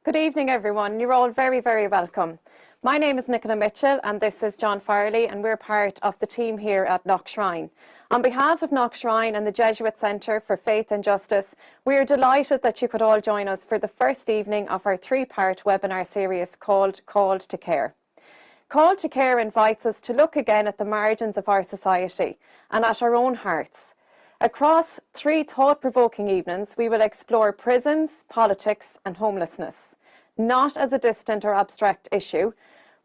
Good evening, everyone. You're all very, very welcome. My name is Nicola Mitchell, and this is John Farley, and we're part of the team here at Knockshrine. On behalf of Knockshrine and the Jesuit Centre for Faith and Justice, we are delighted that you could all join us for the first evening of our three-part webinar series called Called to Care. Called to Care invites us to look again at the margins of our society and at our own hearts. Across three thought-provoking evenings, we will explore prisons, politics and homelessness, not as a distant or abstract issue,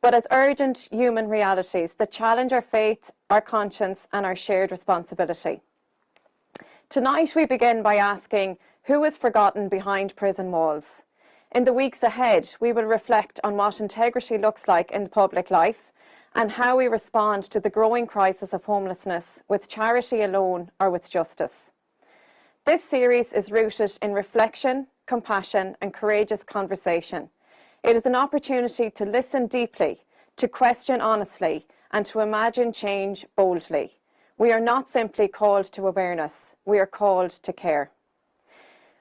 but as urgent human realities that challenge our faith, our conscience and our shared responsibility. Tonight we begin by asking, who is forgotten behind prison walls? In the weeks ahead, we will reflect on what integrity looks like in public life and how we respond to the growing crisis of homelessness with charity alone or with justice. This series is rooted in reflection, compassion and courageous conversation. It is an opportunity to listen deeply, to question honestly and to imagine change boldly. We are not simply called to awareness, we are called to care.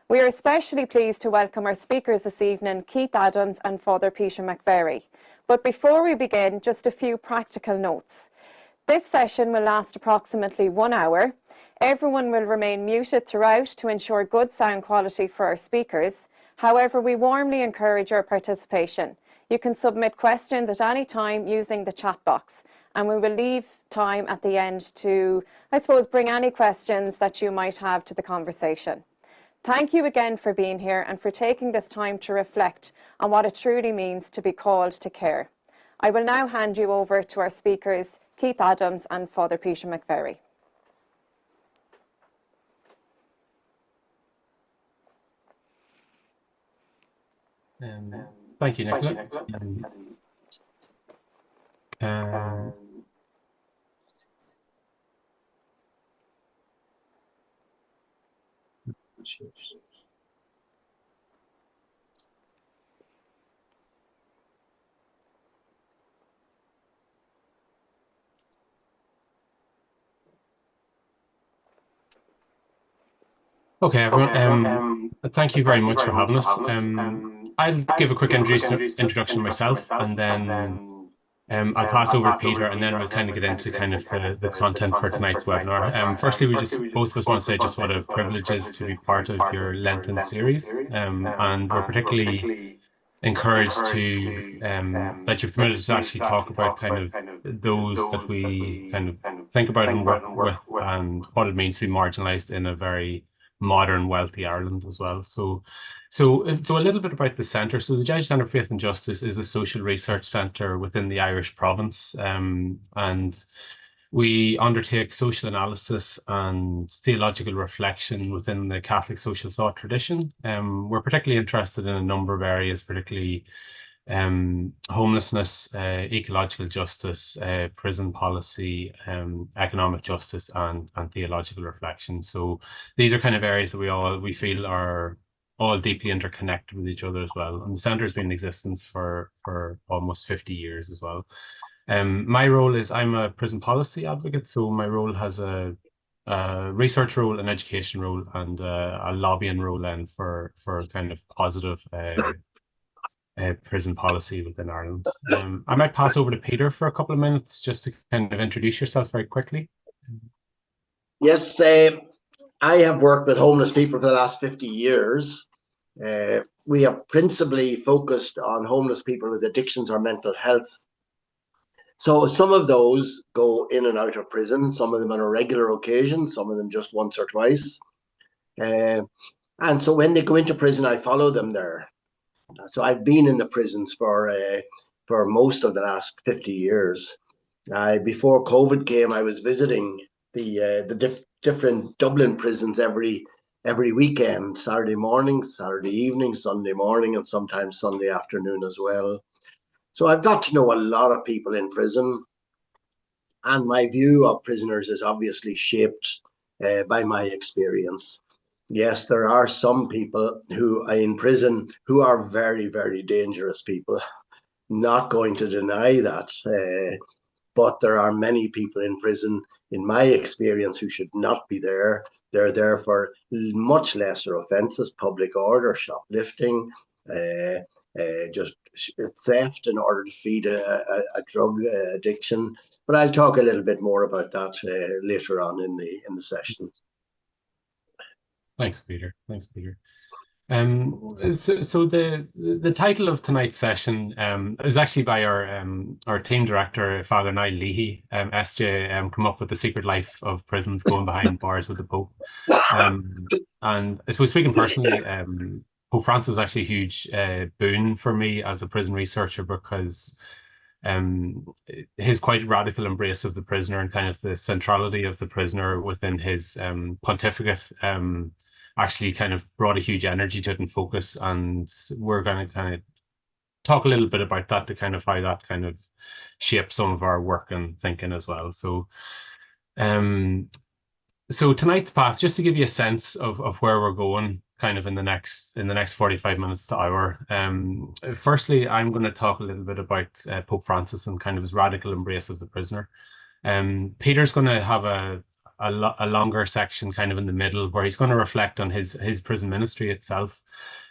We are especially pleased to welcome our speakers this evening, Keith Adams and Father Peter McVerry. But before we begin, just a few practical notes. This session will last approximately 1 hour. Everyone will remain muted throughout to ensure good sound quality for our speakers. However, we warmly encourage your participation. You can submit questions at any time using the chat box, and we will leave time at the end to, bring any questions that you might have to the conversation. Thank you again for being here and for taking this time to reflect on what it truly means to be called to care. I will now hand you over to our speakers, Keith Adams and Father Peter McVerry. Thank you, Nicola. Okay, everyone. Thank you very much for having us. I'll give a quick introduction to myself, and then I'll pass over to Peter, and then we'll kind of get into the content for tonight's webinar. Firstly, both of us want to say just what a privilege it is to be part of your Lenten series, and we're particularly encouraged to that you've permitted us to actually talk about kind of those that we kind of think about and work with, and what it means to be marginalised in a very modern, wealthy Ireland as well. So a little bit about the centre. So the Jesuit Centre for Faith and Justice is a social research centre within the Irish province, and we undertake social analysis and theological reflection within the Catholic social thought tradition. We're particularly interested in a number of areas, particularly homelessness, ecological justice, prison policy, economic justice, and theological reflection. So these are kind of areas that we feel are all deeply interconnected with each other as well. And the centre has been in existence for almost 50 years as well. My role is I'm a prison policy advocate, so my role has a research role, an education role, and a lobbying role then for kind of positive prison policy within Ireland. I might pass over to Peter for a couple of minutes just to kind of introduce yourself very quickly. Yes, I have worked with homeless people for the last 50 years. We have principally focused on homeless people with addictions or mental health. So some of those go in and out of prison, some of them on a regular occasion, some of them just once or twice. And so when they go into prison, I follow them there. So I've been in the prisons for most of the last 50 years. Before COVID came, I was visiting the different Dublin prisons every weekend, Saturday morning, Saturday evening, Sunday morning, and sometimes Sunday afternoon as well. So I've got to know a lot of people in prison, and my view of prisoners is obviously shaped by my experience. Yes, there are some people who are in prison who are very, very dangerous people. Not going to deny that. But there are many people in prison, in my experience, who should not be there. They're there for much lesser offences, public order, shoplifting, just theft in order to feed a drug addiction. But I'll talk a little bit more about that later on in the session. Thanks, Peter. Thanks, Peter. So the title of tonight's session is actually by our team director, Father Niall Leahy. SJ come up with The Secret Life of Prisons Going Behind Bars with the Pope. And I suppose speaking personally, Pope Francis was actually a huge boon for me as a prison researcher, because his quite radical embrace of the prisoner and kind of the centrality of the prisoner within his pontificate actually kind of brought a huge energy to it and focus. And we're going to kind of talk a little bit about that, to kind of how that kind of shapes some of our work and thinking as well. So tonight's path, just to give you a sense of where we're going kind of in the next 45 minutes to hour. Firstly, I'm going to talk a little bit about Pope Francis and kind of his radical embrace of the prisoner. Peter's going to have a longer section kind of in the middle, where he's going to reflect on his prison ministry itself,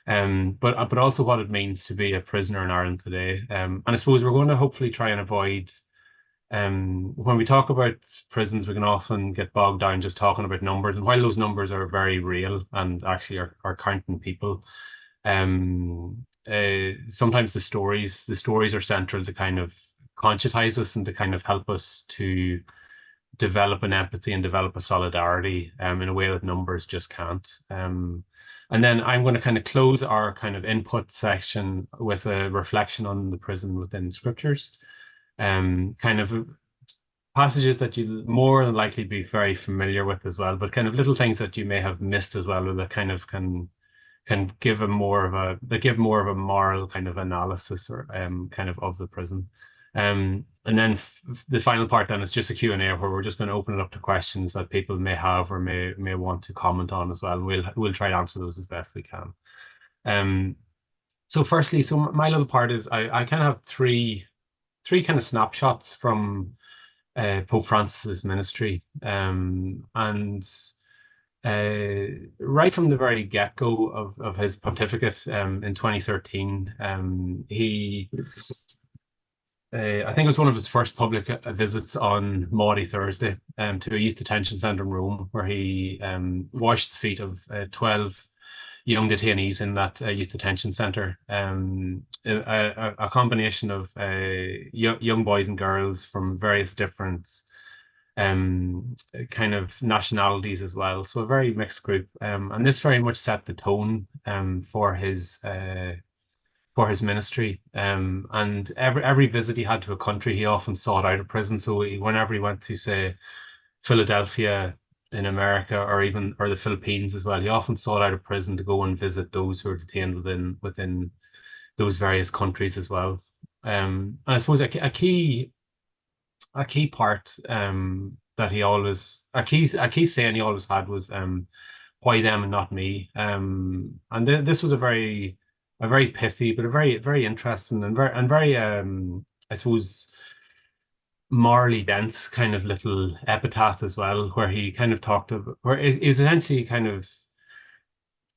but also what it means to be a prisoner in Ireland today. And I suppose we're going to hopefully try and avoid, when we talk about prisons, we can often get bogged down just talking about numbers. And while those numbers are very real and actually are counting people, sometimes the stories are central to kind of conscientize us and to kind of help us to develop an empathy and develop a solidarity in a way that numbers just can't. And then I'm going to kind of close our kind of input section with a reflection on the prison within scriptures, kind of passages that you more than likely be very familiar with as well, but kind of little things that you may have missed as well, or that kind of can give more of a moral kind of analysis, or kind of the prison. And then the final part then is just a Q&A, where we're just going to open it up to questions that people may have or may want to comment on as well. We'll try to answer those as best we can. So firstly, my little part is I kind of have three kind of snapshots from Pope Francis's ministry, and right from the very get-go of his pontificate in 2013, he I think it was one of his first public visits on Maundy Thursday to a youth detention centre in Rome, where he washed the feet of 12 young detainees in that youth detention centre. A combination of young boys and girls from various different kind of nationalities as well. So a very mixed group. And this very much set the tone for his ministry. And every visit he had to a country, he often sought out a prison. So whenever he went to, say, Philadelphia in America, or the Philippines as well, he often sought out a prison to go and visit those who are detained within those various countries as well. And I suppose a key part that a key saying he always had was why them and not me. And this was a very pithy, but a very, very interesting and very I suppose morally dense kind of little epitaph as well, where he kind of talked about, where it is essentially kind of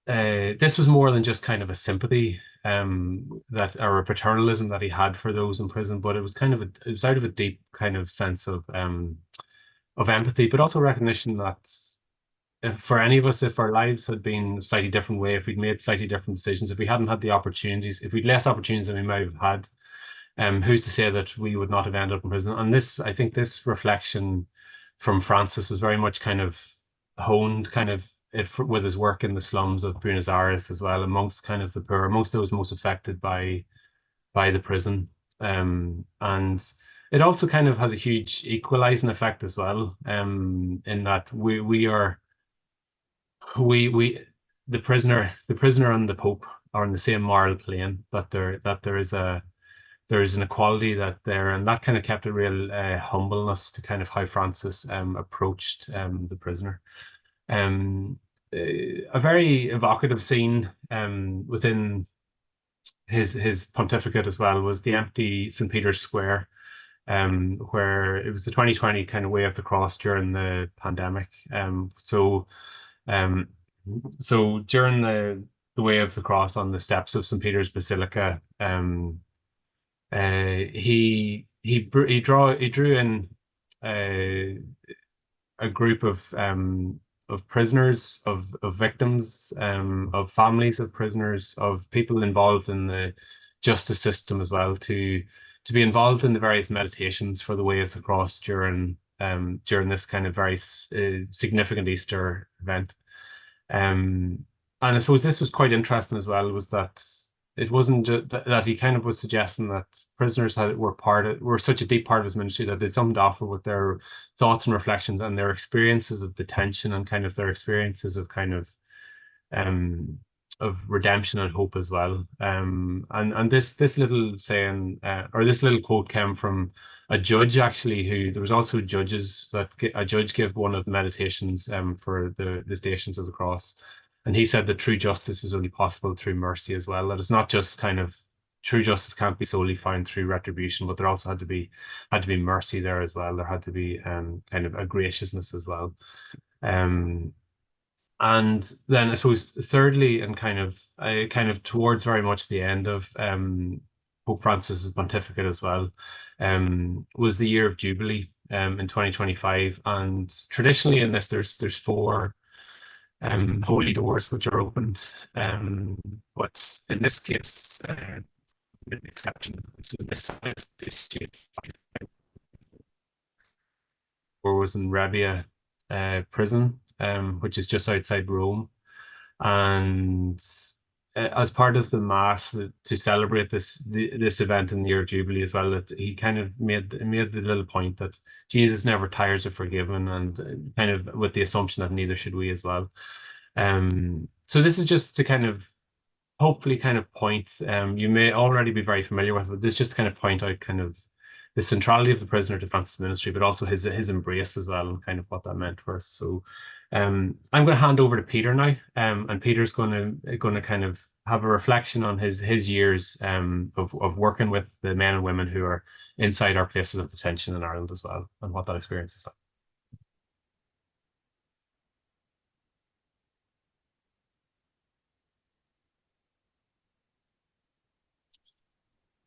this was more than just kind of a sympathy or a paternalism that he had for those in prison, but it was kind of it was out of a deep kind of sense of empathy, but also recognition that for any of us, if our lives had been a slightly different way, if we'd made slightly different decisions, if we hadn't had the opportunities, if we'd less opportunities than we might have had, who's to say that we would not have ended up in prison? And I think this reflection from Francis was very much kind of honed kind of with his work in the slums of Buenos Aires as well, amongst kind of the poor, amongst those most affected by the prison. And it also kind of has a huge equalizing effect as well, in that the prisoner and the Pope are on the same moral plane, but there is an equality there, and that kind of kept a real humbleness to kind of how Francis approached the prisoner. A very evocative scene within his pontificate as well was the empty St. Peter's Square, where it was the 2020 kind of way of the cross during the pandemic. So during the the way of the cross on the steps of St. Peter's Basilica. He drew in a group of prisoners, of victims, of families of prisoners, of people involved in the justice system as well, to be involved in the various meditations for the Way of the Cross during this kind of very significant Easter event. And I suppose this was quite interesting as well, was that it wasn't just that he kind of was suggesting that prisoners were such a deep part of his ministry that they'd something to offer with their thoughts and reflections and their experiences of detention and kind of their experiences of redemption and hope as well. And this little saying, or this little quote, came from a judge, actually, who there was also judges that a judge gave one of the meditations for the Stations of the Cross. And he said that true justice is only possible through mercy as well. That it's not just kind of true justice can't be solely found through retribution, but there also had to be mercy there as well. There had to be kind of a graciousness as well. And then I suppose thirdly, and kind of towards very much the end of Pope Francis's pontificate as well, was the year of Jubilee in 2025. And traditionally in this, there's four holy doors which are opened, but in this case, an exception. So this year was in Rabbia prison, which is just outside Rome, and as part of the mass to celebrate this event in the year of Jubilee as well, that he kind of made the little point that Jesus never tires of forgiving, and kind of with the assumption that neither should we as well. So this is just to kind of hopefully kind of point, you may already be very familiar with, but this just kind of point out kind of the centrality of the prisoner to Francis' ministry, but also his embrace as well, and kind of what that meant for us. So I'm going to hand over to Peter now, and Peter's going to kind of have a reflection on his years of working with the men and women who are inside our places of detention in Ireland as well, and what that experience is like.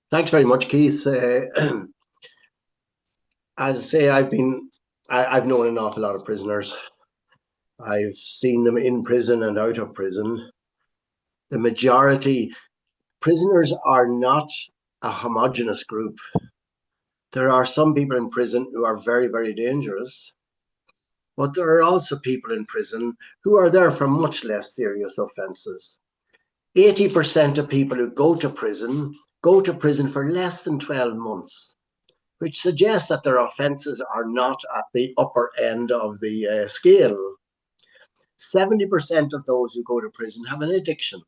Thanks very much, Keith. As I say, I've known an awful lot of prisoners. I've seen them in prison and out of prison. The majority, prisoners are not a homogenous group. There are some people in prison who are very, very dangerous, but there are also people in prison who are there for much less serious offences. 80% of people who go to prison for less than 12 months, which suggests that their offences are not at the upper end of the scale. 70% of those who go to prison have an addiction,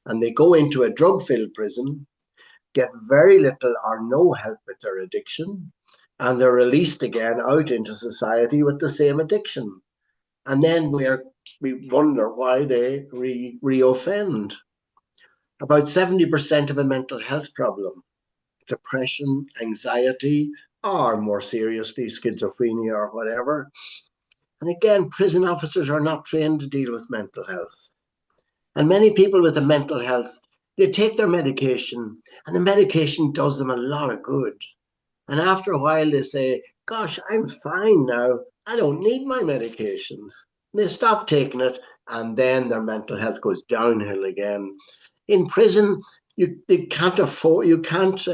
and they go into a drug-filled prison, get very little or no help with their addiction, and they're released again out into society with the same addiction. And then we wonder why they reoffend. About 70% have a mental health problem, depression, anxiety, or more seriously, schizophrenia or whatever. And again, prison officers are not trained to deal with mental health. And many people with a mental health, they take their medication, and the medication does them a lot of good. And after a while, they say, gosh, I'm fine now. I don't need my medication. They stop taking it, and then their mental health goes downhill again. In prison, you can't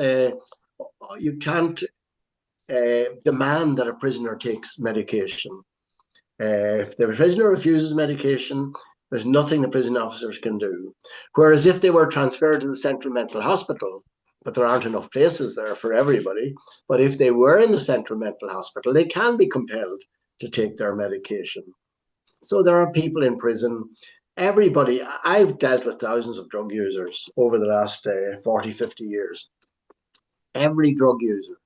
demand that a prisoner takes medication. If the prisoner refuses medication, there's nothing the prison officers can do. Whereas if they were transferred to the Central Mental Hospital, but there aren't enough places there for everybody, but if they were in the Central Mental Hospital, they can be compelled to take their medication. So there are people in prison. Everybody, I've dealt with thousands of drug users over the last 40, 50 years. Every drug user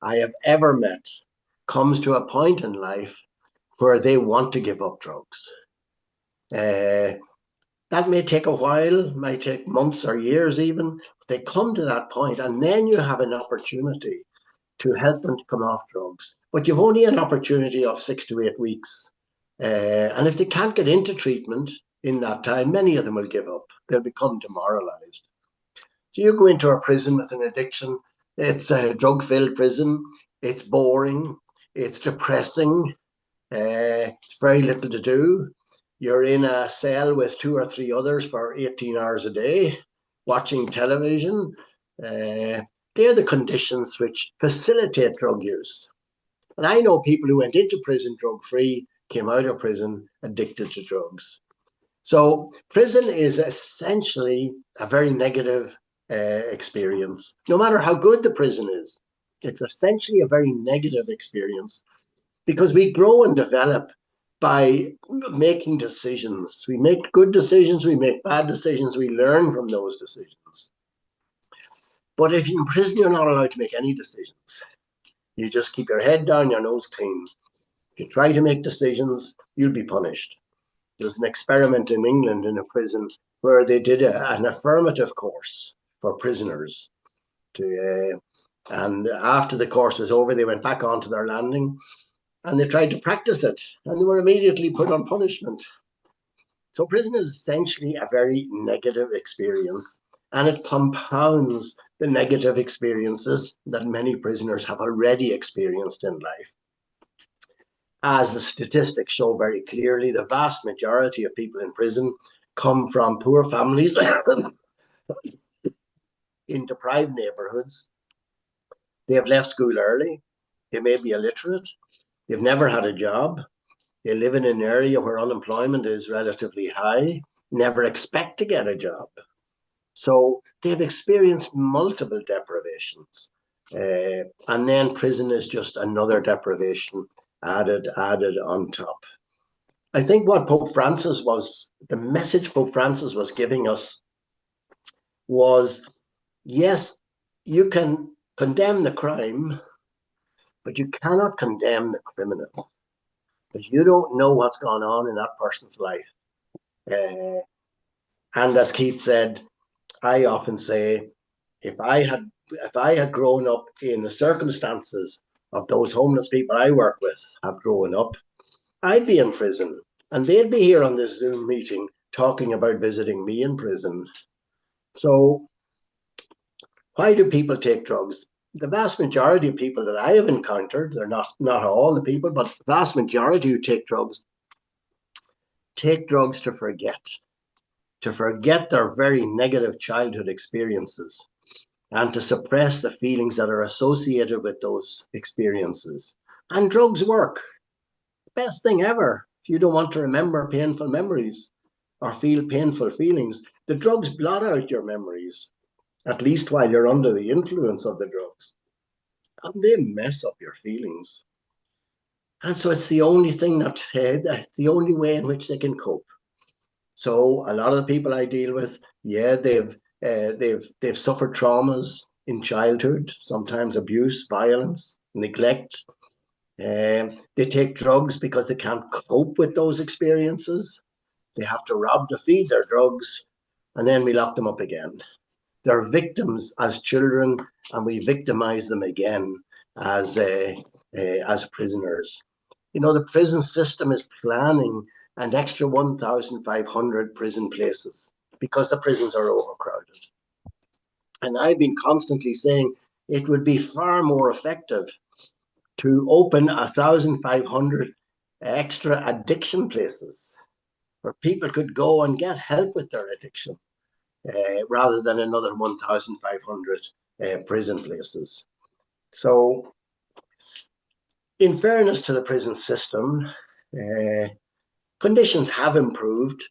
I have ever met comes to a point in life where they want to give up drugs. That may take a while, might take months or years even. They come to that point, and then you have an opportunity to help them to come off drugs. But you've only an opportunity of 6 to 8 weeks. And if they can't get into treatment, in that time, many of them will give up. They'll become demoralized. So you go into a prison with an addiction. It's a drug-filled prison. It's boring. It's depressing. It's very little to do. You're in a cell with 2 or 3 others for 18 hours a day, watching television. They're the conditions which facilitate drug use. And I know people who went into prison drug-free, came out of prison addicted to drugs. So prison is essentially a very negative experience. No matter how good the prison is, it's essentially a very negative experience because we grow and develop by making decisions. We make good decisions, we make bad decisions, we learn from those decisions. But if you're in prison, you're not allowed to make any decisions. You just keep your head down, your nose clean. If you try to make decisions, you'll be punished. There was an experiment in England in a prison where they did an affirmative course for prisoners. And after the course was over, they went back onto their landing and they tried to practice it, and they were immediately put on punishment. So prison is essentially a very negative experience, and it compounds the negative experiences that many prisoners have already experienced in life. As the statistics show very clearly, the vast majority of people in prison come from poor families in deprived neighborhoods. They have left school early. They may be illiterate. They've never had a job. They live in an area where unemployment is relatively high, never expect to get a job. So they've experienced multiple deprivations. And then prison is just another deprivation added on top. I think what the message Pope Francis was giving us was, yes, you can condemn the crime, but you cannot condemn the criminal, because you don't know what's gone on in that person's life. And as Keith said, I often say, if I had grown up in the circumstances of those homeless people I work with have grown up, I'd be in prison, and they'd be here on this Zoom meeting talking about visiting me in prison. So why do people take drugs? The vast majority of people that I have encountered, they're not all the people, but the vast majority who take drugs to forget their very negative childhood experiences and to suppress the feelings that are associated with those experiences. And drugs work. Best thing ever. If you don't want to remember painful memories or feel painful feelings, the drugs blot out your memories, at least while you're under the influence of the drugs. And they mess up your feelings. And so it's the only thing that's the only way in which they can cope. So a lot of the people I deal with, they've suffered traumas in childhood, sometimes abuse, violence, neglect. They take drugs because they can't cope with those experiences. They have to rob to feed their drugs, and then we lock them up again. They're victims as children, and we victimize them again as prisoners. You know, the prison system is planning an extra 1,500 prison places because the prisons are overcrowded. And I've been constantly saying it would be far more effective to open 1,500 extra addiction places where people could go and get help with their addiction, rather than another 1,500 prison places. So, in fairness to the prison system, conditions have improved.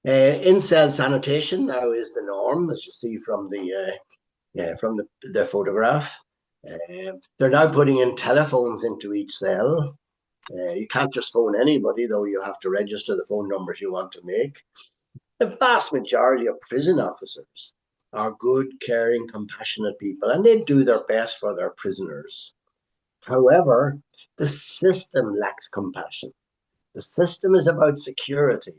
In-cell sanitation now is the norm, as you see from the photograph. They're now putting in telephones into each cell. You can't just phone anybody, though you have to register the phone numbers you want to make. The vast majority of prison officers are good, caring, compassionate people, and they do their best for their prisoners. However, the system lacks compassion. The system is about security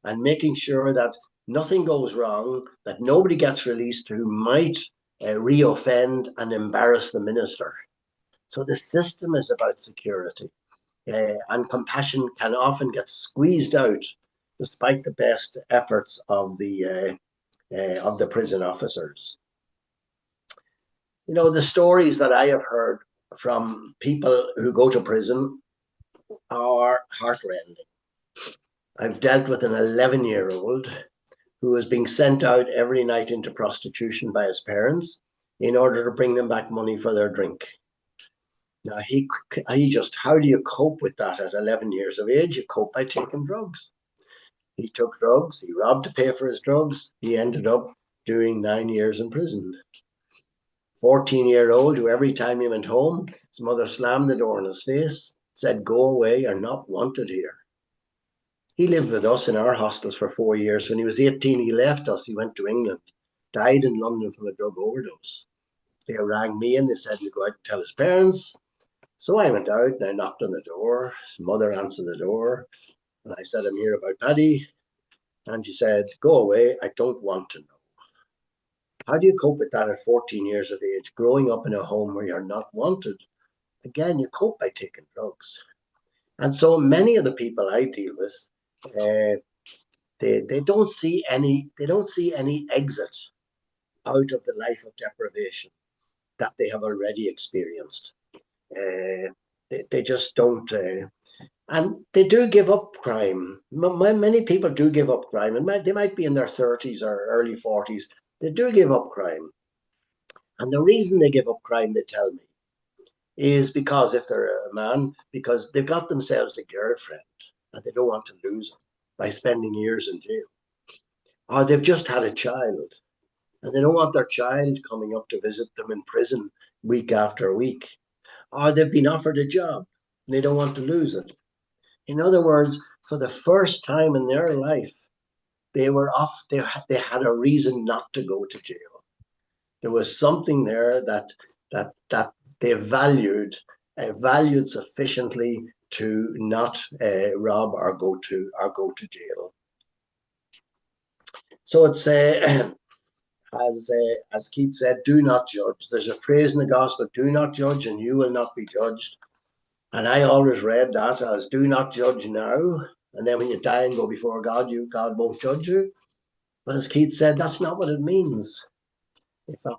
and making sure that nothing goes wrong, that nobody gets released who might re-offend and embarrass the minister. So the system is about security. and compassion can often get squeezed out despite the best efforts of the prison officers. You know, the stories that I have heard from people who go to prison are heartrending. I've dealt with an 11-year-old who was being sent out every night into prostitution by his parents in order to bring them back money for their drink. Now, how do you cope with that at 11 years of age? You cope by taking drugs. He took drugs, he robbed to pay for his drugs, he ended up doing 9 years in prison. 14-year-old who every time he went home, his mother slammed the door in his face, said, "Go away, you're not wanted here." He lived with us in our hostels for 4 years. When he was 18, he left us. He went to England, died in London from a drug overdose. They rang me and they said he'd go out and tell his parents. So I went out and I knocked on the door. His mother answered the door. And I said, "I'm here about Paddy." And she said, "Go away. I don't want to know." How do you cope with that at 14 years of age, growing up in a home where you're not wanted? Again, you cope by taking drugs. And so many of the people I deal with, they don't see any exit out of the life of deprivation that they have already experienced. They just don't, and they do give up crime. Many people do give up crime, and they might be in their 30s or early 40s. They do give up crime, and the reason they give up crime, they tell me, is because if they're a man, because they've got themselves a girlfriend and they don't want to lose her by spending years in jail. Or they've just had a child and they don't want their child coming up to visit them in prison week after week. Or they've been offered a job and they don't want to lose it. In other words, for the first time in their life, they had a reason not to go to jail. There was something there that they valued sufficiently to not rob or go to jail. So it's as Keith said, do not judge. There's a phrase in the gospel: "Do not judge, and you will not be judged." And I always read that as "Do not judge now, and then when you die and go before God, God won't judge you." But as Keith said, that's not what it means.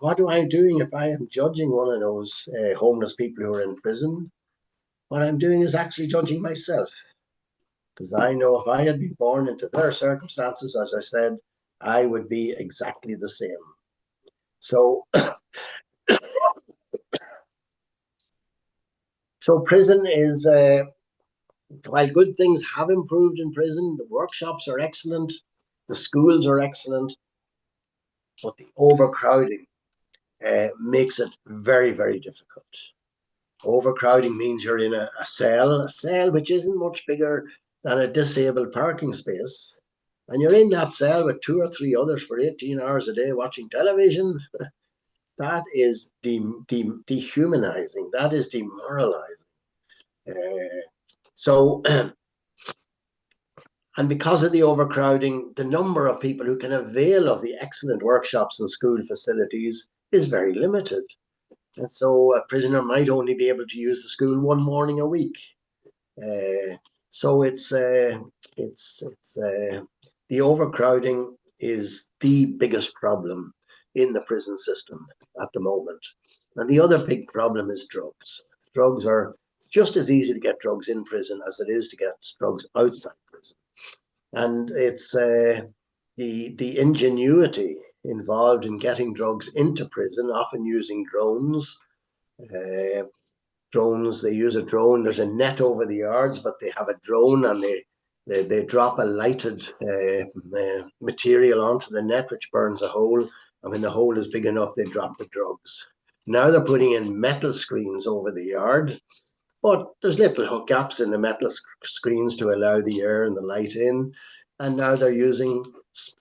What am I doing if I am judging one of those homeless people who are in prison? What I'm doing is actually judging myself. Because I know if I had been born into their circumstances, as I said, I would be exactly the same. So, prison is, while good things have improved in prison, the workshops are excellent, the schools are excellent, but the overcrowding makes it very, very difficult. Overcrowding means you're in a cell which isn't much bigger than a disabled parking space. And you're in that cell with 2 or 3 others for 18 hours a day watching television. That is dehumanizing. That is demoralizing. And because of the overcrowding, the number of people who can avail of the excellent workshops and school facilities is very limited. And so a prisoner might only be able to use the school one morning a week. So it's the overcrowding is the biggest problem in the prison system at the moment. And the other big problem is drugs. Drugs are just as easy to get drugs in prison as it is to get drugs outside prison. And it's the ingenuity involved in getting drugs into prison, often using drones. They use a drone. There's a net over the yards, but they have a drone and they drop a lighted material onto the net, which burns a hole. And when the hole is big enough, they drop the drugs. Now they're putting in metal screens over the yard, but there's little hook gaps in the metal screens to allow the air and the light in. And now they're using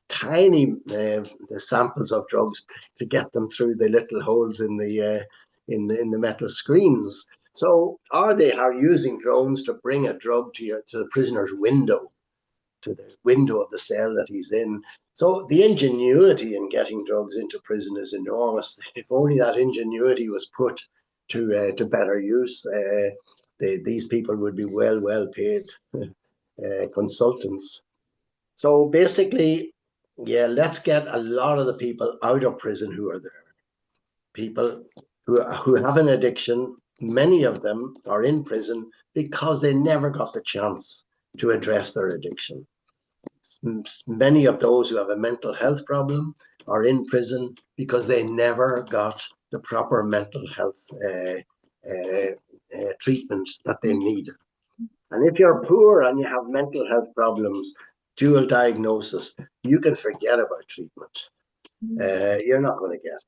tiny the samples of drugs to get them through the little holes in the metal screens. So they are using drones to bring a drug to the prisoner's window, to the window of the cell that he's in. So the ingenuity in getting drugs into prison is enormous. If only that ingenuity was put to better use, these people would be well paid consultants. So basically, yeah, let's get a lot of the people out of prison who are there. People who have an addiction, many of them are in prison because they never got the chance to address their addiction. Many of those who have a mental health problem are in prison because they never got the proper mental health treatment that they need. And if you're poor and you have mental health problems, dual diagnosis, you can forget about treatment. You're not going to get it.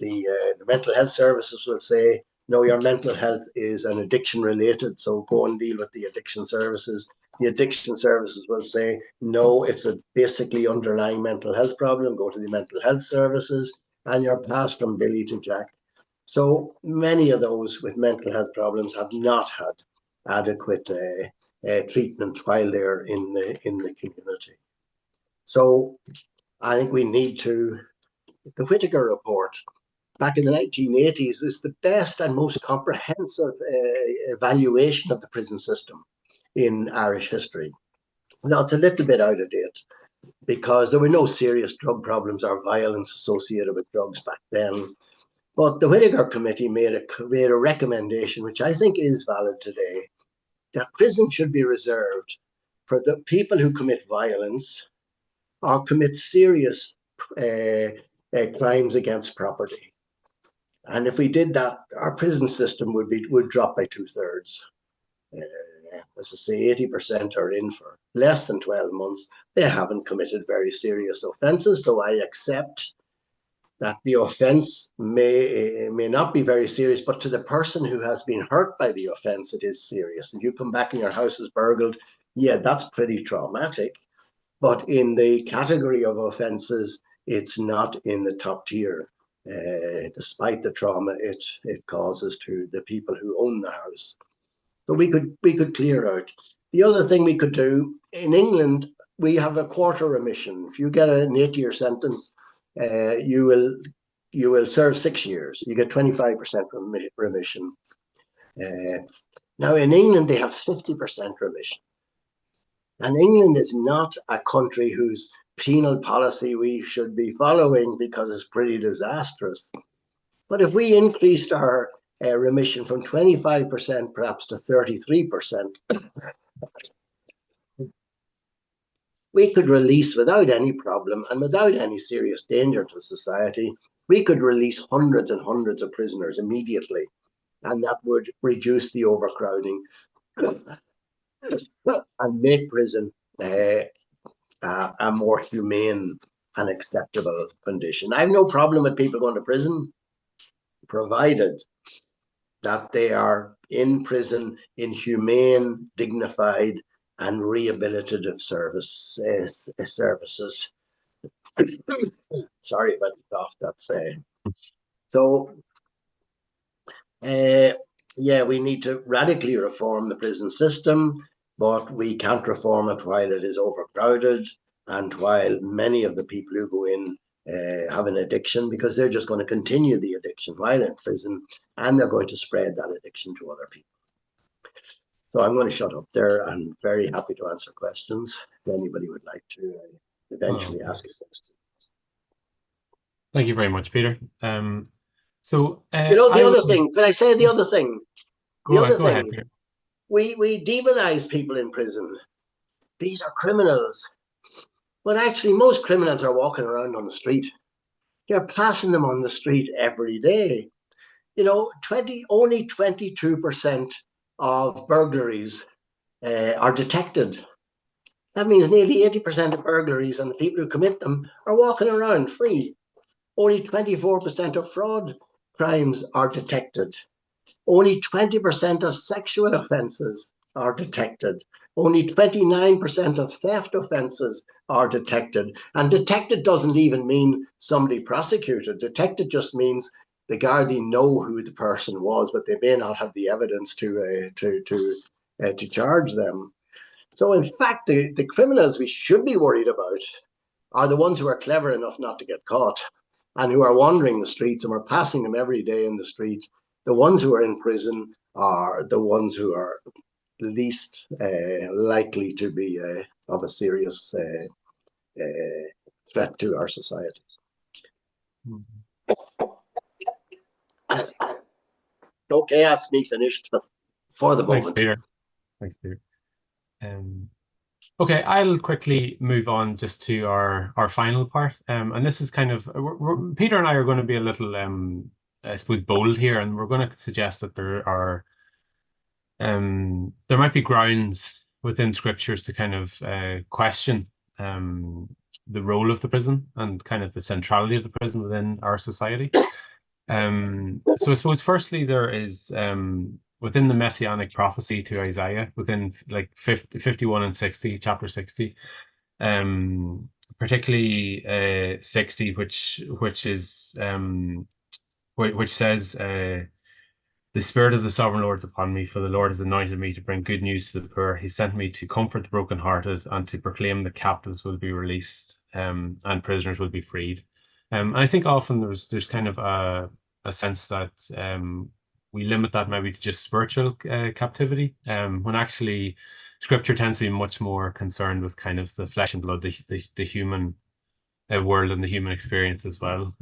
The mental health services will say, no, your mental health is an addiction related, so go and deal with the addiction services. The addiction services will say, no, it's a basically underlying mental health problem, go to the mental health services, and you're passed from Billy to Jack. So many of those with mental health problems have not had adequate treatment while they're in the community. So I think we need to, the Whitaker report back in the 1980s is the best and most comprehensive evaluation of the prison system in Irish history. Now, it's a little bit out of date because there were no serious drug problems or violence associated with drugs back then. But the Whitaker Committee made a recommendation, which I think is valid today, that prison should be reserved for the people who commit violence or commit serious crimes against property. And if we did that, our prison system would drop by 2/3. As I say, 80% are in for less than 12 months. They haven't committed very serious offences, though I accept that the offence may not be very serious, but to the person who has been hurt by the offence, it is serious. If you come back and your house is burgled, yeah, that's pretty traumatic. But in the category of offences, it's not in the top tier. Despite the trauma it causes to the people who own the house. So we could clear out. The other thing we could do, in England, we have a quarter remission. If you get an 8-year sentence, you will serve 6 years. You get 25% remission. Now in England, they have 50% remission. And England is not a country whose penal policy we should be following because it's pretty disastrous. But if we increased our remission from 25% perhaps to 33%, we could release without any problem and without any serious danger to society, we could release hundreds and hundreds of prisoners immediately. And that would reduce the overcrowding and make prison a more humane and acceptable condition. I have no problem with people going to prison, provided that they are in prison in humane, dignified, and rehabilitative services. Sorry about the cough. That's so. Yeah, we need to radically reform the prison system, but we can't reform it while it is overcrowded and while many of the people who go in have an addiction, because they're just going to continue the addiction while in prison, and they're going to spread that addiction to other people. So I'm going to shut up there. I'm very happy to answer questions if anybody would like to eventually ask a question. Thank you very much, Peter. So the other thing, can I say the other thing? Go ahead, Peter. We demonize people in prison. These are criminals. But actually, most criminals are walking around on the street. You're passing them on the street every day. You know, only 22% of burglaries are detected. That means nearly 80% of burglaries and the people who commit them are walking around free. Only 24% of fraud crimes are detected. Only 20% of sexual offences are detected. Only 29% of theft offences are detected. And detected doesn't even mean somebody prosecuted. Detected just means the Gardaí know who the person was, but they may not have the evidence to charge them. So in fact, the criminals we should be worried about are the ones who are clever enough not to get caught and who are wandering the streets, and we're passing them every day in the street. the ones who are in prison are the ones who are least likely to be of a serious threat to our society. Okay, that's me finished for the moment. Thanks, Peter. Thanks, Peter. Okay, I'll quickly move on just to our final part. And this is kind of, Peter and I are going to be a little, I suppose, bold here, and we're going to suggest that there might be grounds within scriptures to kind of question the role of the prison and kind of the centrality of the prison within our society. So I suppose firstly there is within the messianic prophecy to Isaiah, within like 51 and 60, chapter 60, particularly 60, which is which says the Spirit of the Sovereign Lord is upon me, for the Lord has anointed me to bring good news to the poor. He sent me to comfort the brokenhearted and to proclaim that captives will be released and prisoners will be freed. And I think often there's kind of a sense that we limit that maybe to just spiritual captivity, when actually Scripture tends to be much more concerned with kind of the flesh and blood, the human world and the human experience as well.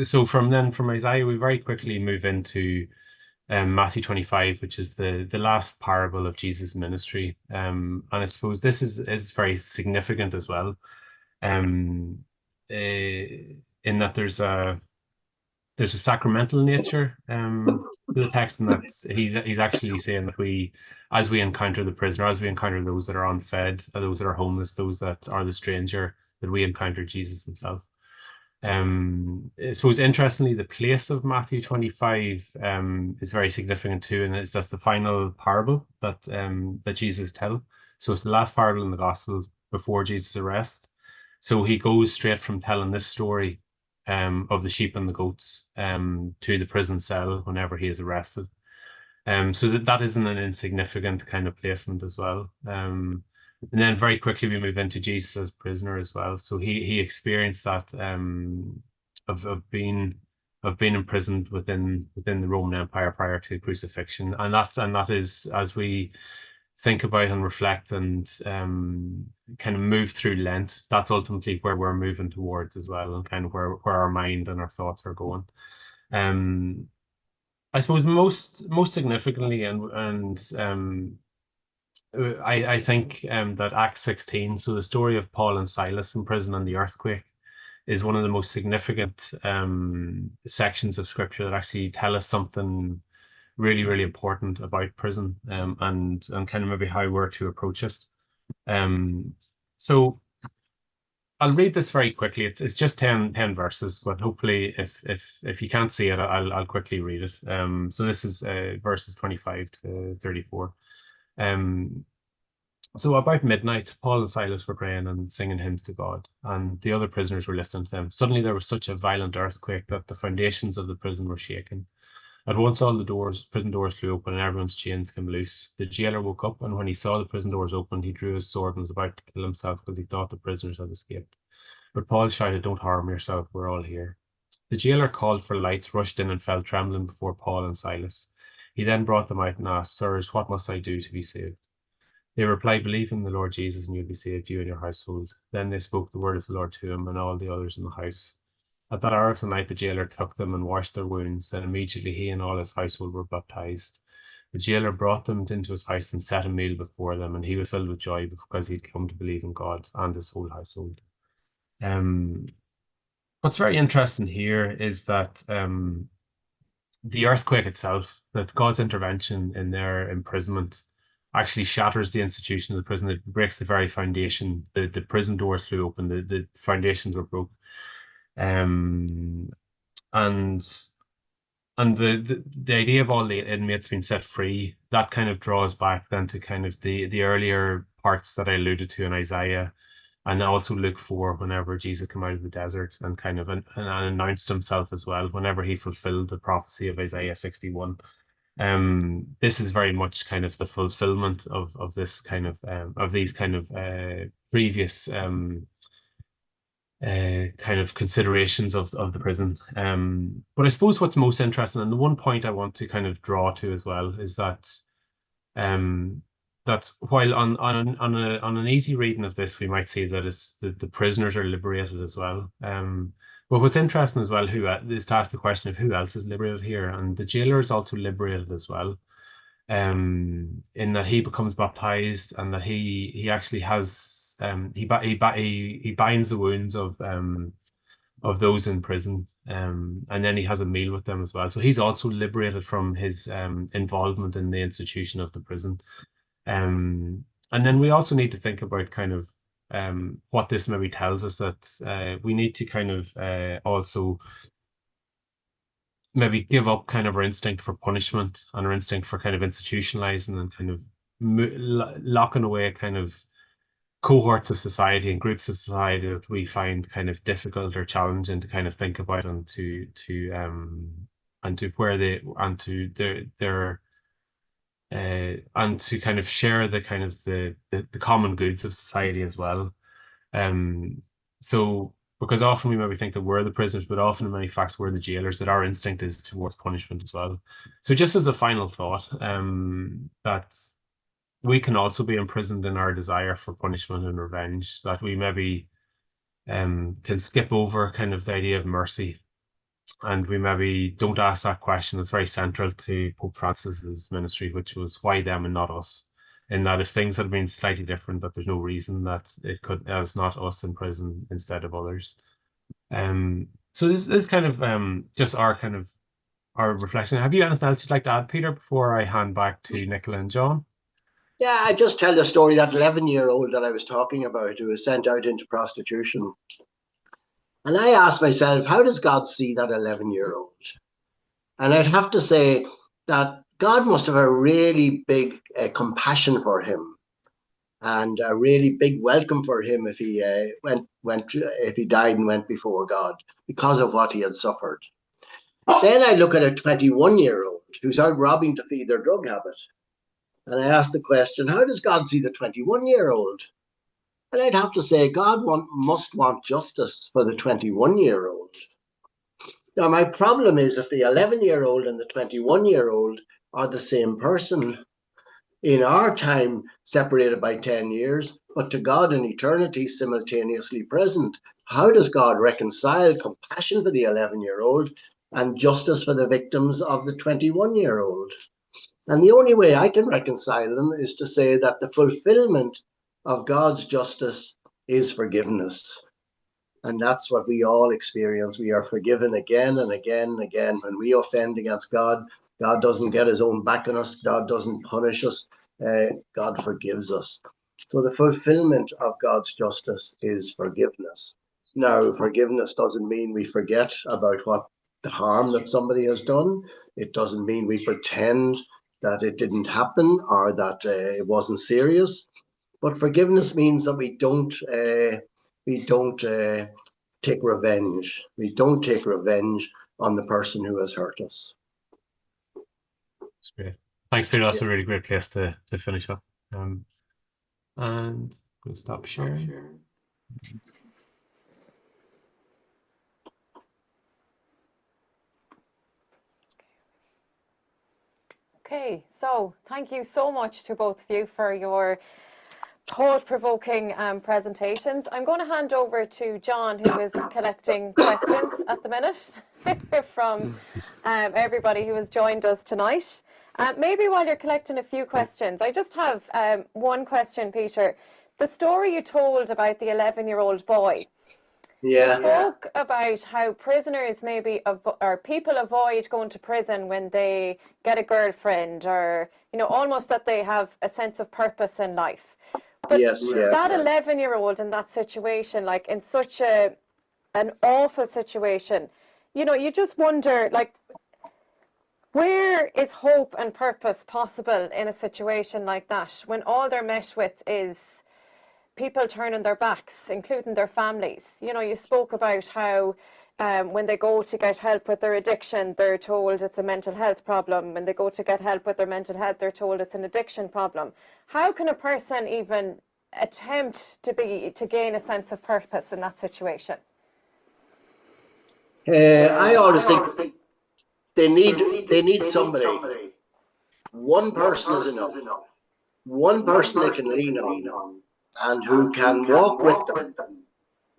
So from Isaiah, we very quickly move into Matthew 25, which is the last parable of Jesus' ministry. And I suppose this is very significant as well, in that there's a sacramental nature to the text, and that he's actually saying that as we encounter the prisoner, as we encounter those that are unfed, those that are homeless, those that are the stranger, that we encounter Jesus himself. I suppose interestingly, the place of Matthew 25 is very significant too, and that's the final parable that Jesus tells. So it's the last parable in the Gospels before Jesus' arrest. So he goes straight from telling this story of the sheep and the goats to the prison cell whenever he is arrested. So that isn't an insignificant kind of placement as well. And then very quickly we move into Jesus as prisoner as well. So he experienced that of being imprisoned within the Roman Empire prior to crucifixion, and that is, as we think about and reflect and kind of move through Lent, that's ultimately where we're moving towards as well, and kind of where our mind and our thoughts are going. I suppose most significantly, and I think that Acts 16, so the story of Paul and Silas in prison and the earthquake, is one of the most significant sections of Scripture that actually tell us something really, really important about prison, and kind of maybe how we're to approach it. So I'll read this very quickly. It's just 10 verses, but hopefully if you can't see it, I'll quickly read it. So this is verses 25 to 34. So about midnight, Paul and Silas were praying and singing hymns to God, and the other prisoners were listening to them. Suddenly there was such a violent earthquake that the foundations of the prison were shaken. At once all the prison doors flew open and everyone's chains came loose. The jailer woke up, and when he saw the prison doors open, he drew his sword and was about to kill himself because he thought the prisoners had escaped. But Paul shouted, "Don't harm yourself, we're all here." The jailer called for lights, rushed in and fell trembling before Paul and Silas. He then brought them out and asked, "Sirs, what must I do to be saved?" They replied, "Believe in the Lord Jesus and you'll be saved, you and your household." Then they spoke the word of the Lord to him and all the others in the house. At that hour of the night, the jailer took them and washed their wounds. Then immediately he and all his household were baptized. The jailer brought them into his house and set a meal before them, and he was filled with joy because he'd come to believe in God and his whole household. What's very interesting here is that the earthquake itself, that God's intervention in their imprisonment actually shatters the institution of the prison. It breaks the very foundation. The prison doors flew open. The foundations were broke. And the idea of all the inmates being set free, that kind of draws back then to kind of the earlier parts that I alluded to in Isaiah, and also Luke 4, whenever Jesus came out of the desert and kind of and announced himself as well, whenever he fulfilled the prophecy of Isaiah 61. This is very much kind of the fulfillment of this kind of these kind of previous kind of considerations of the prison. But I suppose what's most interesting, and the one point I want to kind of draw to as well, is that that while on an easy reading of this, we might see that it's the prisoners are liberated as well. But what's interesting as well is to ask the question of who else is liberated here, and the jailer is also liberated as well. In that he becomes baptized, and that he actually has he binds the wounds of those in prison, and then he has a meal with them as well. So he's also liberated from his involvement in the institution of the prison. And then we also need to think about kind of what this maybe tells us, that we need to kind of also maybe give up kind of our instinct for punishment and our instinct for kind of institutionalizing and kind of locking away kind of cohorts of society and groups of society that we find kind of difficult or challenging to kind of think about, and to where they and to their and to kind of share the kind of the common goods of society as well. So because often we maybe think that we're the prisoners, but often in many facts we're the jailers, that our instinct is towards punishment as well. So just as a final thought, that we can also be imprisoned in our desire for punishment and revenge, that we maybe can skip over kind of the idea of mercy, and we maybe don't ask that question that's very central to Pope Francis's ministry, which was why them and not us. In that if things had been slightly different, that there's no reason that it's not us in prison instead of others. So this is kind of just our reflection. Have you anything else you'd like to add, Peter, before I hand back to Nicola and John? Yeah, I just tell the story, that 11-year-old that I was talking about, who was sent out into prostitution. And I asked myself, how does God see that 11-year-old? And I'd have to say that God must have a really big compassion for him, and a really big welcome for him if he if he died and went before God because of what he had suffered. Then I look at a 21-year-old who's out robbing to feed their drug habit. And I ask the question, how does God see the 21-year-old? And I'd have to say God must want justice for the 21-year-old. Now, my problem is if the 11-year-old and the 21-year-old are the same person, in our time separated by 10 years, but to God in eternity simultaneously present, how does God reconcile compassion for the 11-year-old and justice for the victims of the 21-year-old? And the only way I can reconcile them is to say that the fulfillment of God's justice is forgiveness. And that's what we all experience. We are forgiven again and again and again. When we offend against God, God doesn't get his own back on us. God doesn't punish us. God forgives us. So the fulfillment of God's justice is forgiveness. Now, forgiveness doesn't mean we forget about what the harm that somebody has done. It doesn't mean we pretend that it didn't happen or that it wasn't serious. But forgiveness means that we don't take revenge. We don't take revenge on the person who has hurt us. That's great. Thanks, Peter. That's a really great place to finish up. And we'll stop sharing. Okay, so thank you so much to both of you for your thought-provoking presentations. I'm going to hand over to John, who is collecting questions at the minute from everybody who has joined us tonight. Maybe while you're collecting a few questions, I just have one question, Peter. The story you told about the 11-year-old boy, you spoke about how prisoners or people avoid going to prison when they get a girlfriend, or, almost that they have a sense of purpose in life. But that 11-year-old in that situation, like in such an awful situation, you just wonder, like, where is hope and purpose possible in a situation like that when all they're met with is people turning their backs, including their families? You spoke about how when they go to get help with their addiction, they're told it's a mental health problem. When they go to get help with their mental health, they're told it's an addiction problem. How can a person even attempt to gain a sense of purpose in that situation? I always think they need somebody. One person is enough. One person they can lean on, and who can walk with them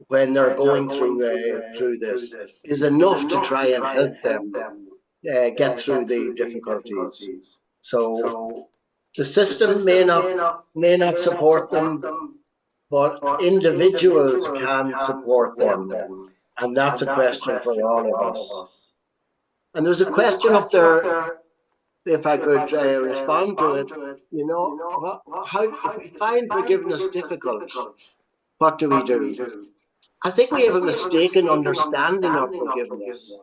when they're going through this, is enough to try and help them get through the difficulties. So the system may not support them, but individuals can support them, and that's a question for all of us. And there's a question up there, if I could respond to it. You know, how if we find forgiveness difficult, what do we do? I think we have a mistaken understanding of forgiveness.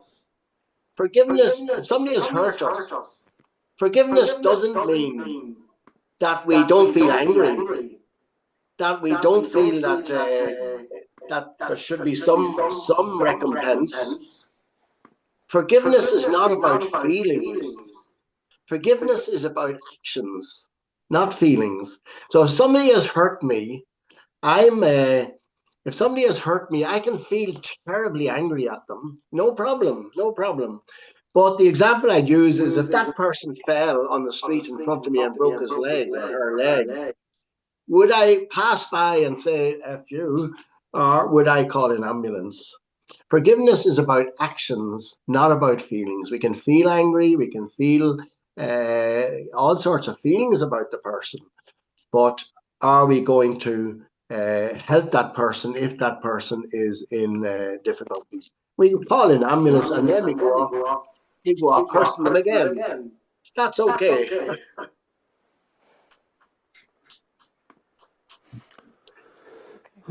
Forgiveness, if somebody has hurt us, forgiveness doesn't mean that we don't feel angry, that we don't feel that that there should be some recompense. Forgiveness is not about feelings. Forgiveness is about actions, not feelings. So if somebody has hurt me, if somebody has hurt me, I can feel terribly angry at them. No problem. But the example I'd use is if that person fell on the street in front of me and broke his leg or her leg, would I pass by and say, F you, or would I call an ambulance? Forgiveness is about actions, not about feelings. We can feel angry, we can feel all sorts of feelings about the person, but are we going to help that person if that person is in difficulties? We can call an ambulance and then we go off cursing them again. That's okay.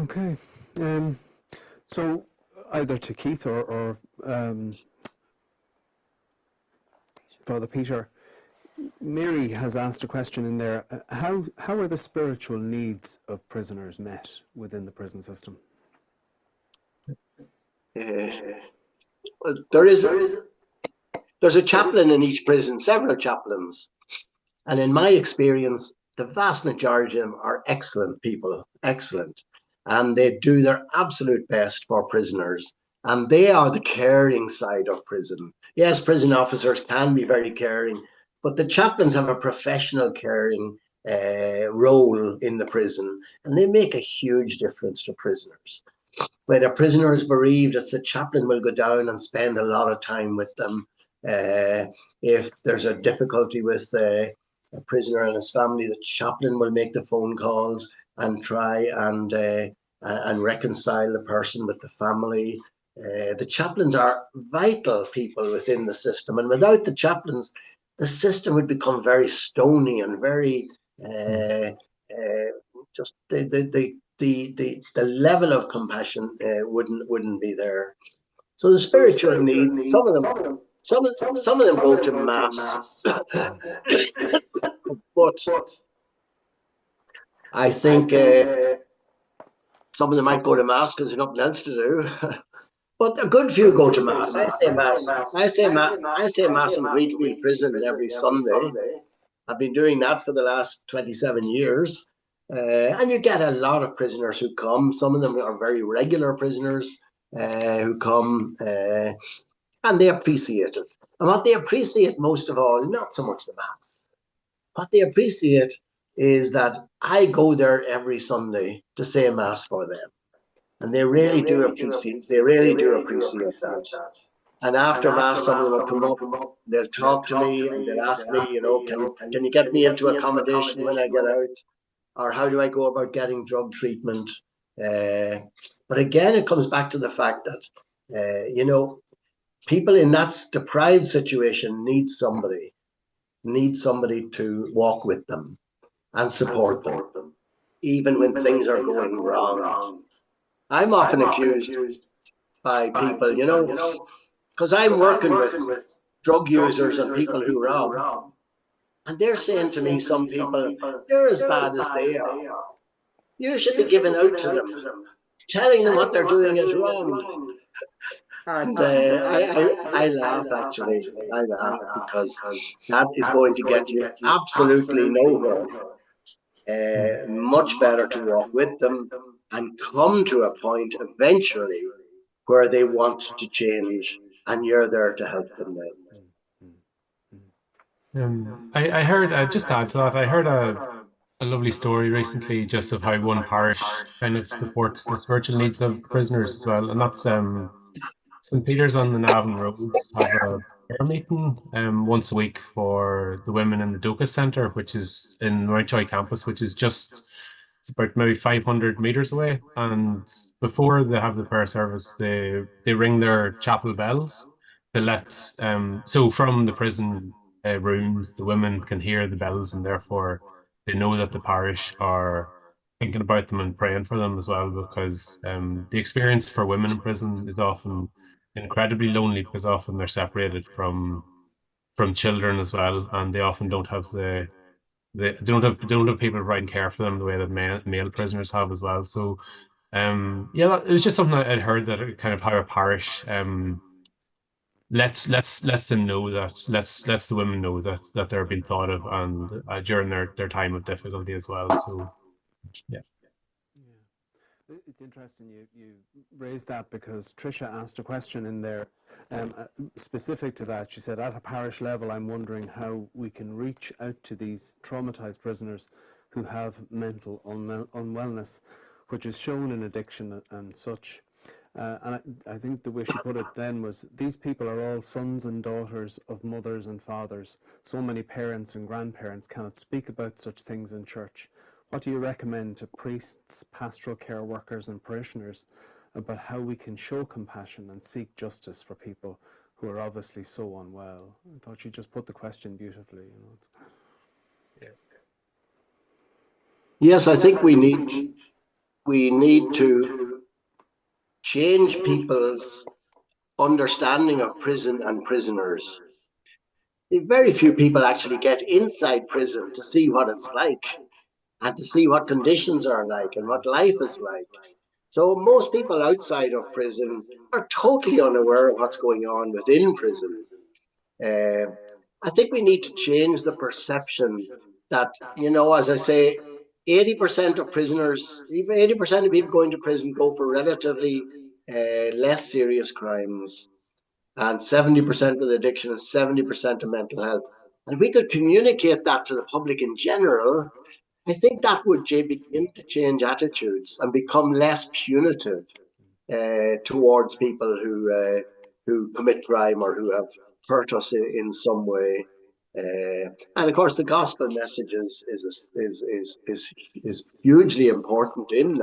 Okay. So either to Keith or Father Peter, Mary has asked a question in there. How are the spiritual needs of prisoners met within the prison system? Well, there's a chaplain in each prison, several chaplains. And in my experience, the vast majority of them are excellent people, excellent. And they do their absolute best for prisoners. And they are the caring side of prison. Yes, prison officers can be very caring, but the chaplains have a professional caring role in the prison, and they make a huge difference to prisoners. When a prisoner is bereaved, it's the chaplain will go down and spend a lot of time with them. If there's a difficulty with a prisoner and his family, the chaplain will make the phone calls and try and reconcile the person with the family. The chaplains are vital people within the system, and without the chaplains, the system would become very stony and very just the level of compassion wouldn't be there. So the spiritual needs, some of them go to mass, but I think some of them might go to mass because there's nothing else to do. But a good few go to mass. I say mass in Wheatfield Prison every Sunday. I've been doing that for the last 27 years. And you get a lot of prisoners who come. Some of them are very regular prisoners who come, and they appreciate it. And what they appreciate most of all is not so much the mass. What they appreciate is that I go there every Sunday to say mass for them. And they really do appreciate that. And after mass, someone will come up, they'll talk to me, and they'll ask me, can you get me into accommodation when I get out? Or how do I go about getting drug treatment? But again, it comes back to the fact that, people in that deprived situation need somebody to walk with them and support them, even when things are going wrong. I'm often accused by people, because I'm working with drug users and people who rob. And they're saying to me, some people, you're as bad as they are. You should be giving out to them, telling them what they're doing is wrong. And I laugh, actually. I laugh because that is going to get you absolutely nowhere. Much better to walk with them and come to a point eventually where they want to change, and you're there to help them then. I heard, just to add to that, I heard a lovely story recently just of how one parish kind of supports the spiritual needs of prisoners as well. And that's St. Peter's on the Navan Road have a prayer meeting once a week for the women in the Docus Centre, which is in Mountjoy campus, which is just it's about maybe 500 meters away. And before they have the prayer service, they ring their chapel bells to let so from the prison rooms, the women can hear the bells, and therefore they know that the parish are thinking about them and praying for them as well, because the experience for women in prison is often incredibly lonely because often they're separated from children as well, and they often don't have they don't have people providing care for them the way that male prisoners have as well. So yeah, it was just something that I'd heard, that kind of how a parish lets them know that lets the women know that they're being thought of, and during their time of difficulty as well. So yeah. It's interesting you raised that, because Tricia asked a question in there specific to that. She said, at a parish level, I'm wondering how we can reach out to these traumatized prisoners who have mental unwellness, which is shown in addiction and such. And I think the way she put it then was, these people are all sons and daughters of mothers and fathers. So many parents and grandparents cannot speak about such things in church. What do you recommend to priests, pastoral care workers and parishioners about how we can show compassion and seek justice for people who are obviously so unwell? I thought you just put the question beautifully. Yes, I think we need to change people's understanding of prison and prisoners. Very few people actually get inside prison to see what it's like, and to see what conditions are like and what life is like. So most people outside of prison are totally unaware of what's going on within prison. I think we need to change the perception that, as I say, 80% of prisoners, even 80% of people going to prison go for relatively less serious crimes, and 70% of the addiction is 70% of mental health. And if we could communicate that to the public in general, I think that would begin to change attitudes and become less punitive towards people who commit crime or who have hurt us in some way. And of course, the gospel message is hugely important in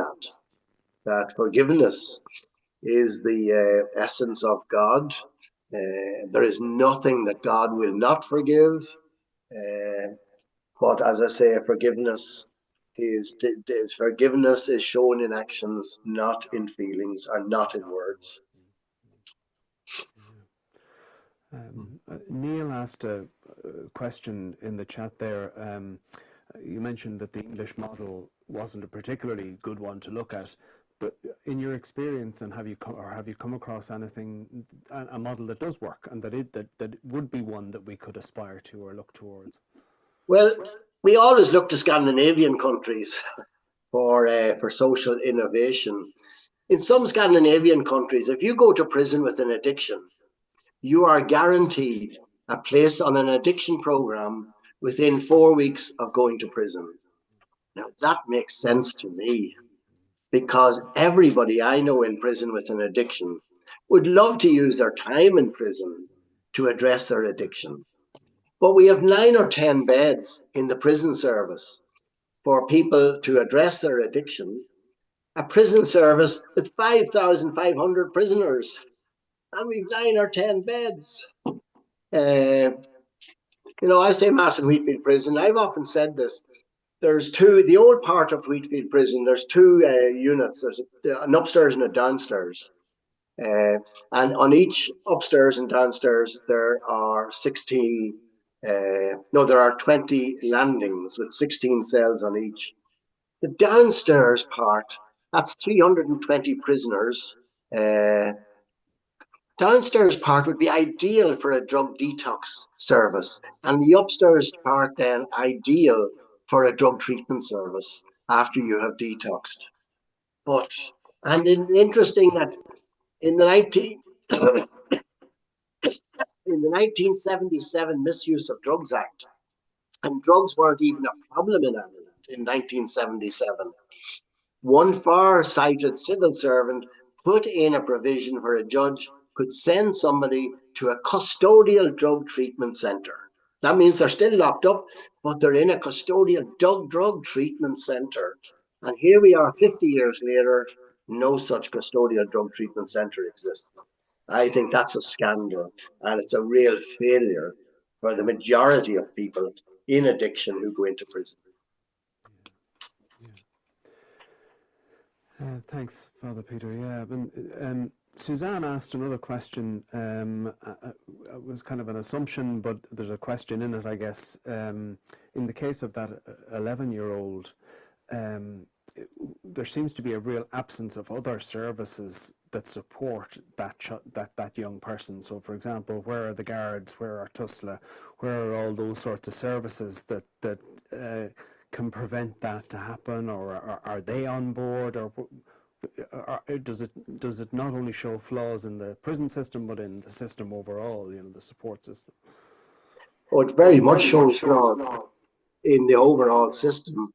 that forgiveness is the essence of God. There is nothing that God will not forgive. But as I say, forgiveness is shown in actions, not in feelings, or not in words. Neil asked a question in the chat there. You mentioned that the English model wasn't a particularly good one to look at, but in your experience, and have you come across anything, a model that does work, and that would be one that we could aspire to or look towards? Well, we always look to Scandinavian countries for social innovation. In some Scandinavian countries, if you go to prison with an addiction, you are guaranteed a place on an addiction program within 4 weeks of going to prison. Now, that makes sense to me, because everybody I know in prison with an addiction would love to use their time in prison to address their addiction. But we have 9 or 10 beds in the prison service for people to address their addiction. A prison service with 5,500 prisoners, and we've 9 or 10 beds. I say Mass in Wheatfield Prison. I've often said this. There's the old part of Wheatfield Prison, there's 2 units. There's an upstairs and a downstairs. And on each upstairs and downstairs, there are 20 landings with 16 cells on each. The downstairs part, that's 320 prisoners. Downstairs part would be ideal for a drug detox service, and the upstairs part then ideal for a drug treatment service after you have detoxed. Interesting that In the 1977 Misuse of Drugs Act, and drugs weren't even a problem in Ireland in 1977, one far-sighted civil servant put in a provision where a judge could send somebody to a custodial drug treatment centre. That means they're still locked up, but they're in a custodial drug treatment centre. And here we are 50 years later, no such custodial drug treatment centre exists. I think that's a scandal, and it's a real failure for the majority of people in addiction who go into prison. Thanks, Father Peter. Yeah, Suzanne asked another question. It was kind of an assumption, but there's a question in it, I guess. In the case of that 11-year-old, there seems to be a real absence of other services that support that young person. So, for example, where are the guards? Where are TUSLA? Where are all those sorts of services that can prevent that to happen, or are they on board, or does it not only show flaws in the prison system but in the system overall, the support system? Oh, it very much shows flaws in the overall system.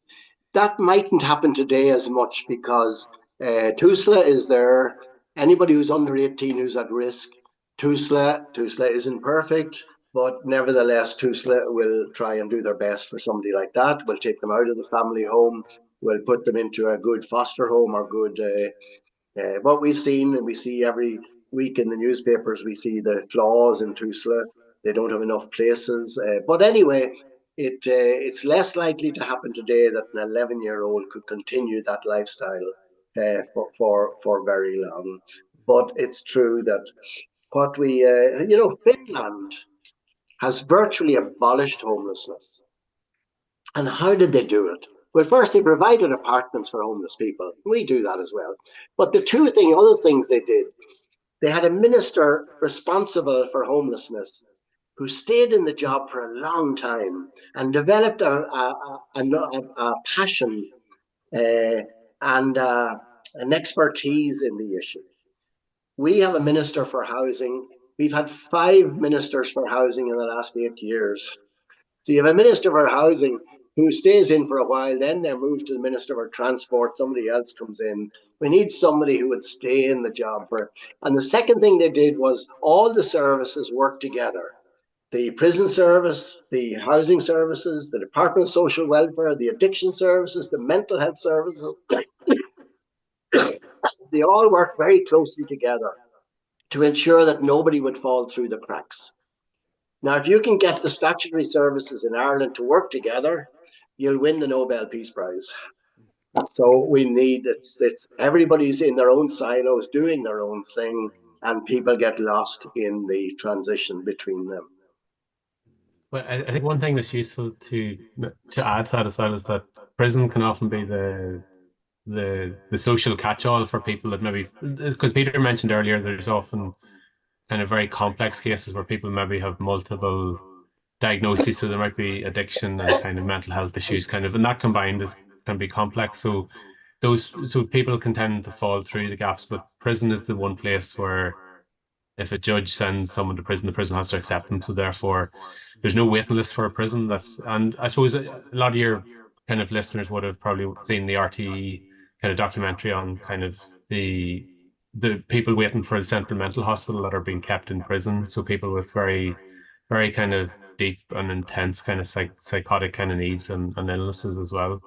That mightn't happen today as much because TUSLA is there. Anybody who's under 18 who's at risk, TUSLA isn't perfect, but nevertheless, TUSLA will try and do their best for somebody like that. We'll take them out of the family home. We'll put them into a good foster home or good. What we've seen, and we see every week in the newspapers, we see the flaws in TUSLA. They don't have enough places. But anyway, it's less likely to happen today that an 11-year-old could continue that lifestyle for very long. But it's true that what we, Finland has virtually abolished homelessness. And how did they do it? Well, first, they provided apartments for homeless people. We do that as well. But the other things they did, they had a minister responsible for homelessness who stayed in the job for a long time and developed a passion and an expertise in the issue. We have a minister for housing. We've had 5 ministers for housing in the last 8 years. So you have a minister for housing who stays in for a while, then they're moved to the minister for transport, somebody else comes in. We need somebody who would stay in the job for. And the second thing they did was all the services work together. The prison service, the housing services, the Department of Social Welfare, the addiction services, the mental health services, they all work very closely together to ensure that nobody would fall through the cracks. Now, if you can get the statutory services in Ireland to work together, you'll win the Nobel Peace Prize. So we need, it's everybody's in their own silos doing their own thing, and people get lost in the transition between them. But I think one thing that's useful to add to that as well is that prison can often be the social catch-all for people that maybe, because Peter mentioned earlier, there's often kind of very complex cases where people maybe have multiple diagnoses, so there might be addiction and kind of mental health issues, kind of, and that combined can be complex. So people can tend to fall through the gaps, but prison is the one place where if a judge sends someone to prison, the prison has to accept them. So therefore, there's no waiting list for a prison. And I suppose a lot of your kind of listeners would have probably seen the RTE kind of documentary on kind of the people waiting for the central mental hospital that are being kept in prison. So people with very, very kind of deep and intense kind of psychotic kind of needs and illnesses as well.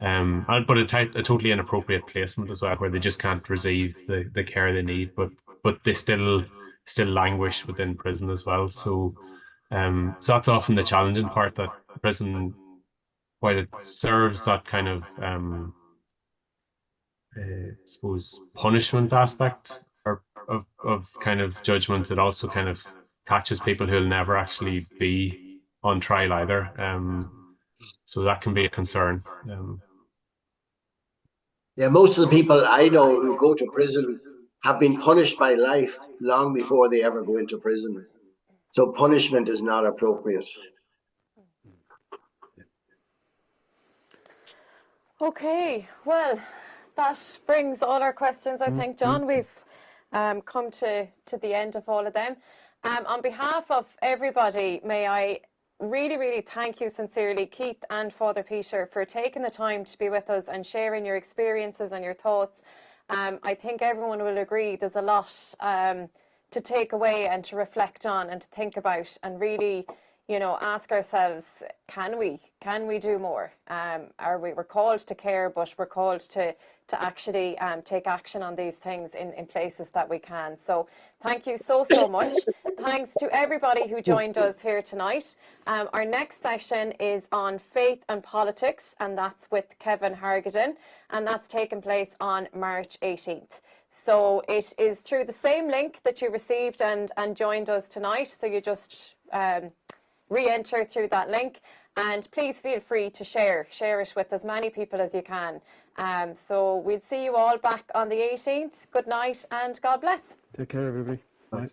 But a totally inappropriate placement as well, where they just can't receive the care they need, but they still languish within prison as well. So that's often the challenging part, that prison, while it serves that kind of I suppose punishment aspect or of kind of judgments, it also kind of catches people who'll never actually be on trial either. So that can be a concern. Yeah, most of the people I know who go to prison have been punished by life long before they ever go into prison. So punishment is not appropriate. Okay, well, that brings all our questions, I think, John. We've come to the end of all of them. On behalf of everybody, may I really, really thank you sincerely, Keith and Father Peter, for taking the time to be with us and sharing your experiences and your thoughts. I think everyone will agree there's a lot to take away and to reflect on and to think about, and really, you know, ask ourselves, can we do more? We're called to care, but we're called to actually take action on these things in places that we can. So thank you so much. Thanks to everybody who joined us here tonight. Our next session is on faith and politics, and that's with Kevin Hargadon, and that's taking place on March 18th. So it is through the same link that you received and joined us tonight. So you just re-enter through that link, and please feel free to share it with as many people as you can. So we'll see you all back on the 18th. Good night and God bless. Take care, everybody. Bye.